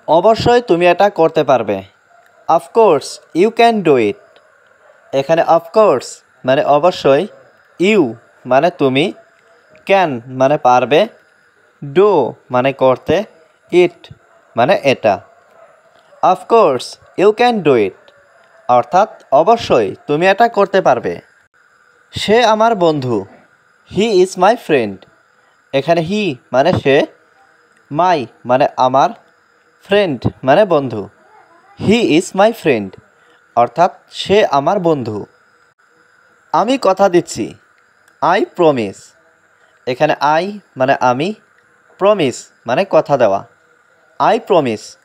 অবশ্যই তুমি এটা করতে পারবে। Of course you can do it. এখানে অফকোর্স মানে অবশ্যই, ইউ মানে তুমি, ক্যান মানে পারবে, ডু মানে করতে, ইট মানে এটা। Of course you can do it অর্থাৎ অবশ্যই তুমি এটা করতে পারবে। সে আমার বন্ধু। He is my friend. এখানে হি মানে সে, মাই মানে আমার, ফ্রেন্ড মানে বন্ধু। হি ইজ মাই ফ্রেন্ড অর্থাৎ সে আমার বন্ধু। আমি কথা দিচ্ছি। I promise. এখানে আই মানে আমি, প্রমিস মানে কথা দেওয়া। আই প্রমিস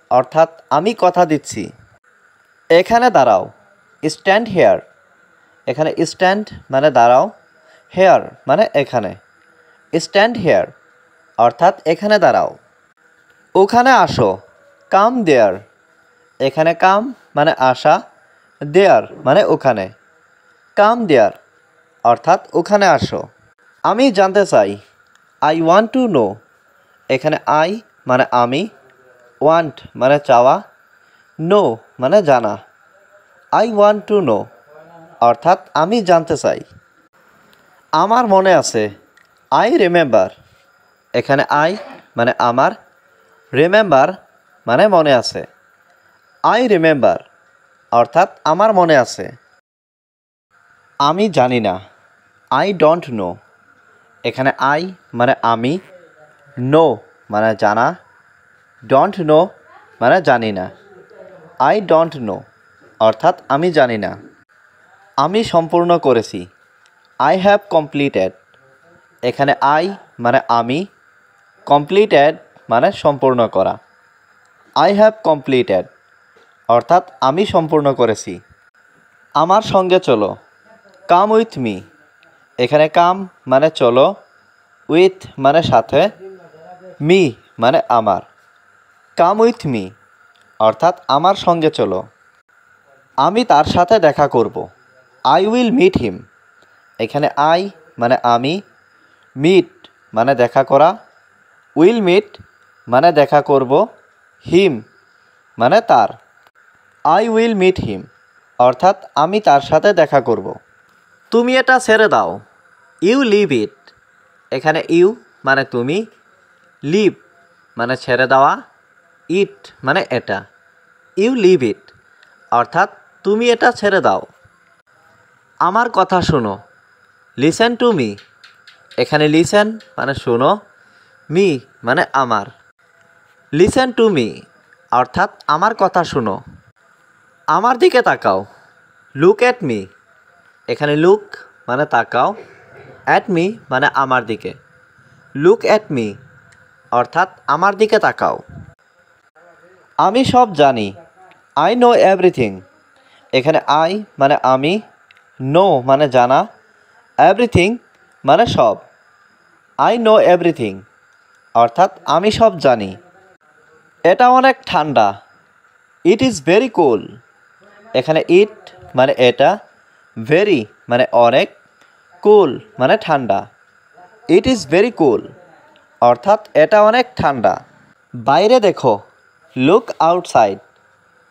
অর্থাৎ আমি কথা দিচ্ছি। এখানে দাঁড়াও। Stand hair. এখানে স্ট্যান্ড মানে দাঁড়াও, হেয়ার মানে এখানে। স্ট্যান্ড হেয়ার অর্থাৎ এখানে দাঁড়াও। ওখানে আসো। কাম দেয়ার। এখানে কাম মানে আসা, দেয়ার মানে ওখানে। কাম দেয়ার অর্থাৎ ওখানে আসো। আমি জানতে চাই। I want to know. এখানে আই মানে আমি, ওয়ান্ট মানে চাওয়া, নো মানে জানা। আই ওয়ান্ট টু নো অর্থাৎ আমি জানতে চাই। আমার মনে আছে। I remember. এখানে আই মানে আমার, রিমেম্বার মানে মনে আছে। আই রিমেম্বার অর্থাৎ আমার মনে আছে। আমি জানি না। I don't know. এখানে আই মানে আমি, নো মানে জানা, ডোন্ট নো মানে জানি না। আই ডোন্ট নো অর্থাৎ আমি জানি না। আমি সম্পূর্ণ করেছি। I have completed. এখানে আই মানে আমি, কমপ্লিটেড মানে সম্পূর্ণ করা। আই হ্যাভ কমপ্লিটেড অর্থাৎ আমি সম্পূর্ণ করেছি। আমার সঙ্গে চলো। Come with me. এখানে কাম মানে চলো, উইথ মানে সাথে, মি মানে আমার। কাম উইথ মি অর্থাৎ আমার সঙ্গে চলো। আমি তার সাথে দেখা করব। I will meet him. এখানে আই মানে আমি, মিট মানে দেখা করা, উইল মিট মানে দেখা করব, হিম মানে তার। আই উইল মিট হিম অর্থাৎ আমি তার সাথে দেখা করব। তুমি এটা ছেড়ে দাও। You leave it. এখানে ইউ মানে তুমি, লিভ মানে ছেড়ে দেওয়া, ইট মানে এটা। ইউ লিভ ইট অর্থাৎ তুমি এটা ছেড়ে দাও। আমার কথা শোনো। Listen to me. এখানে লিসেন মানে শোনো, মি মানে আমার। লিসেন টু মি অর্থাৎ আমার কথা শোনো। আমার দিকে তাকাও। Look at me. এখানে লুক মানে তাকাও, অ্যাট মি মানে আমার দিকে। লুক অ্যাট মি অর্থাৎ আমার দিকে তাকাও। আমি সব জানি। I know everything. এখানে আই মানে আমি, নো মানে জানা, এভরিথিং মানে সব। আই নো এভরিথিং অর্থাৎ আমি সব জানি। এটা অনেক ঠান্ডা। ইট ইজ ভেরি কুল। এখানে ইট মানে এটা, ভেরি মানে অনেক, কুল মানে ঠান্ডা। ইট ইজ ভেরি কুল অর্থাৎ এটা অনেক ঠান্ডা। বাইরে দেখো। Look outside.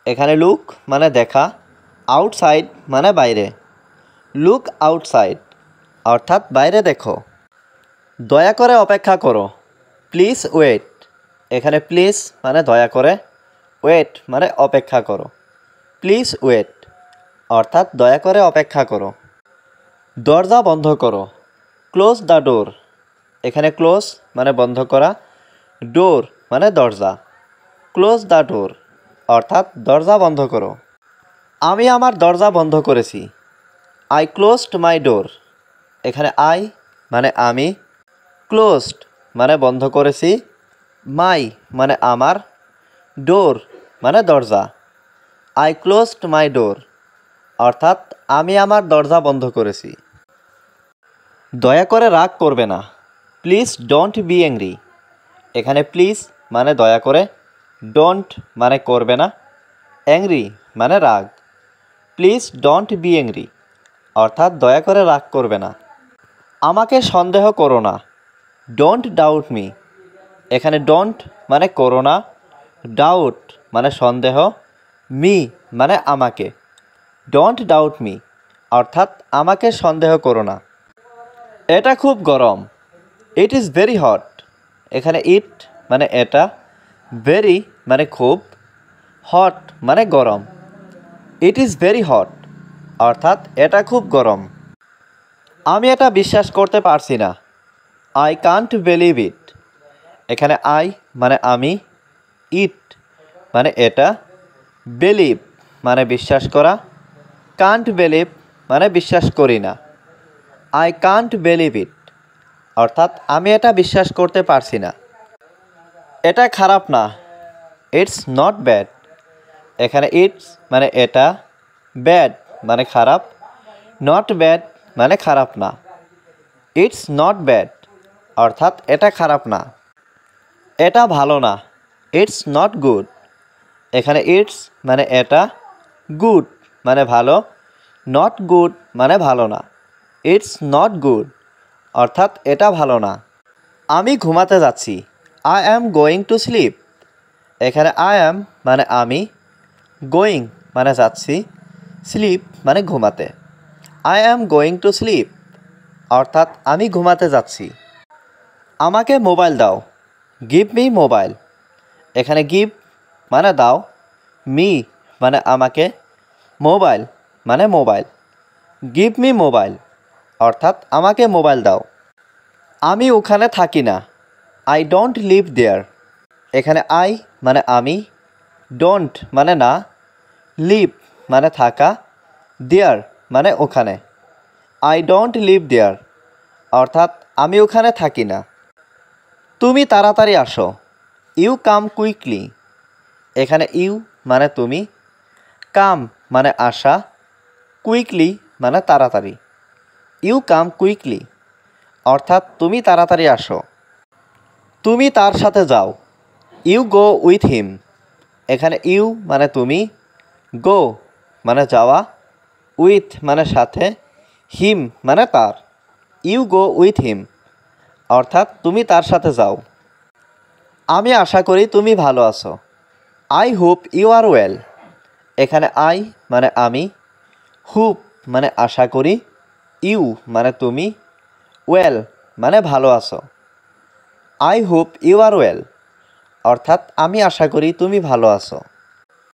এখানে লুক মানে দেখা, আউটসাইড মানে বাইরে। লুক আউটসাইড অর্থাৎ বাইরে দেখো। দয়া করে অপেক্ষা করো। Please wait. এখানে প্লিজ মানে দয়া করে, ওয়েট মানে অপেক্ষা করো। প্লিজ ওয়েট অর্থাৎ দয়া করে অপেক্ষা করো। দরজা বন্ধ করো। Close the door. এখানে ক্লোজ মানে বন্ধ করা, ডোর মানে দরজা। ক্লোজ দ্য ডোর অর্থাৎ দরজা বন্ধ করো। আমি আমার দরজা বন্ধ করেছি। আই ক্লোজড মাই ডোর। এখানে আই মানে আমি, ক্লোজড মানে বন্ধ করেছি, মাই মানে আমার, ডোর মানে দরজা। আই ক্লোজড মাই ডোর অর্থাৎ আমি আমার দরজা বন্ধ করেছি। দয়া করে রাগ করবে না। Please don't be angry. এখানে প্লিজ মানে দয়া করে, ডোন্ট মানে করবে না, অ্যাংরি মানে রাগ। প্লিজ ডোন্ট বি অ্যাংরি অর্থাৎ দয়া করে রাগ করবে না। আমাকে সন্দেহ করো না। Don't doubt me. এখানে ডোন্ট মানে করো না, ডাউট মানে সন্দেহ, মি মানে আমাকে। ডোন্ট ডাউট মি অর্থাৎ আমাকে সন্দেহ করো না। এটা খুব গরম, ইট ইজ ভেরি হট। এখানে ইট মানে এটা, ভেরি মানে খুব, হট মানে গরম। ইট ইজ ভেরি হট অর্থাৎ এটা খুব গরম। আমি এটা বিশ্বাস করতে পারছি না, আই কান্ট বিলিভ ইট। এখানে আই মানে আমি, ইট মানে এটা, বিলিভ মানে বিশ্বাস করা, কান্ট বিলিভ মানে বিশ্বাস করি না। আই কান্ট বিলিভ ইট অর্থাৎ আমি এটা বিশ্বাস করতে পারছি না। এটা খারাপ না, ইটস নট ব্যাড। এখানে ইটস মানে এটা, ব্যাড মানে খারাপ, নট ব্যাড মানে খারাপ না। ইটস নট ব্যাড অর্থাৎ এটা খারাপ না। এটা ভালো না, ইটস নট গুড। এখানে ইটস মানে এটা, গুড মানে ভালো, নট গুড মানে ভালো না। ইটস নট গুড অর্থাৎ এটা ভালো না। আমি ঘুমাতে যাচ্ছি, I am going to sleep. এখানে আই অ্যাম মানে আমি, গোয়িং মানে যাচ্ছি, স্লিপ মানে ঘুমাতে। I am going to sleep অর্থাৎ আমি ঘুমাতে যাচ্ছি। আমাকে মোবাইল দাও, গিভ মি মোবাইল। এখানে গিভ মানে দাও, মি মানে আমাকে, মোবাইল মানে মোবাইল। গিভ মি মোবাইল অর্থাৎ আমাকে মোবাইল দাও। আমি ওখানে থাকি না, আই ডোন্ট লিভ দেয়ার। এখানে আই মানে আমি, ডোন্ট মানে না, লিভ মানে থাকা, দেয়ার মানে ওখানে। আই ডোন্ট লিভ দেয়ার অর্থাৎ আমি ওখানে থাকি না। তুমি তাড়াতাড়ি আসো, ইউ কাম কুইকলি। এখানে ইউ মানে তুমি, কাম মানে আসা, কুইকলি মানে তাড়াতাড়ি। ইউ কাম কুইকলি অর্থাৎ তুমি তাড়াতাড়ি আসো। তুমি তার সাথে যাও, ইউ গো উইথ হিম। এখানে ইউ মানে তুমি, গো মানে যাওয়া, উইথ মানে সাথে, হিম মানে তার। ইউ গো উইথ হিম অর্থাৎ তুমি তার সাথে যাও। আমি আশা করি তুমি ভালো আছো, I hope you are well. এখানে আই মানে আমি, হোপ মানে আশা করি, ইউ মানে তুমি, ওয়েল মানে ভালো আছো। I hope you are well অর্থাৎ আমি আশা করি তুমি ভালো আছো।